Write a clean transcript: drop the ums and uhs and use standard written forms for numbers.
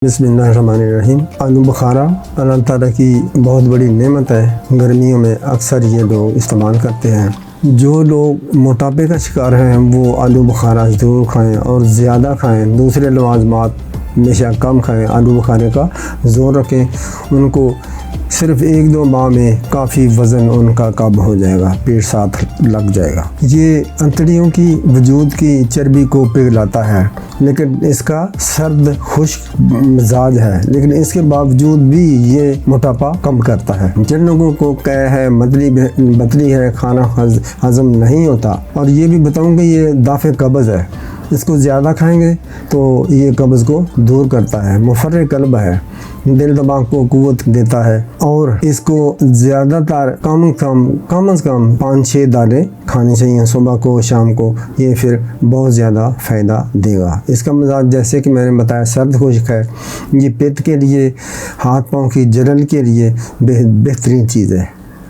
बिस्मिल्लाहिर्रहमानिर्रहीम। आलू बुखारा अल्लाह ताला की बहुत बड़ी नेमत है। गर्मियों में अक्सर ये लोग इस्तेमाल करते हैं। जो लोग मोटापे का शिकार हैं वो आलू बुखारा ज़रूर खाएं और ज़्यादा खाएं। दूसरे लवाज़मात हमेशा कम खाएं। आलू बुखारे का ज़ोर रखें। उनको सिर्फ़ 1-2 माह में काफ़ी वज़न उनका कम हो जाएगा, पेट साथ लग जाएगा। ये अंतड़ियों की वजूद की चर्बी को पिघलाता है, लेकिन इसका सर्द खुश्क मिजाज है, लेकिन इसके बावजूद भी ये मोटापा कम करता है। जिन लोगों को कह है मतली है, खाना हज़म नहीं होता, और ये भी बताऊँ कि ये दाफ़े कब्ज़ है, इसको ज़्यादा खाएंगे तो ये कब्ज़ को दूर करता है। मुफर्रिक़ क़ल्ब है, दिल दिमाग को क़ुव्वत देता है, और इसको ज़्यादातर कम से कम 5-6 दाने खानी चाहिए सुबह को शाम को। ये फिर बहुत ज़्यादा फ़ायदा देगा। इसका मिजाज जैसे कि मैंने बताया सर्द खुश्क है। ये पित्त के लिए, हाथ पाँव की जलन के लिए बेहतरीन चीज़ है।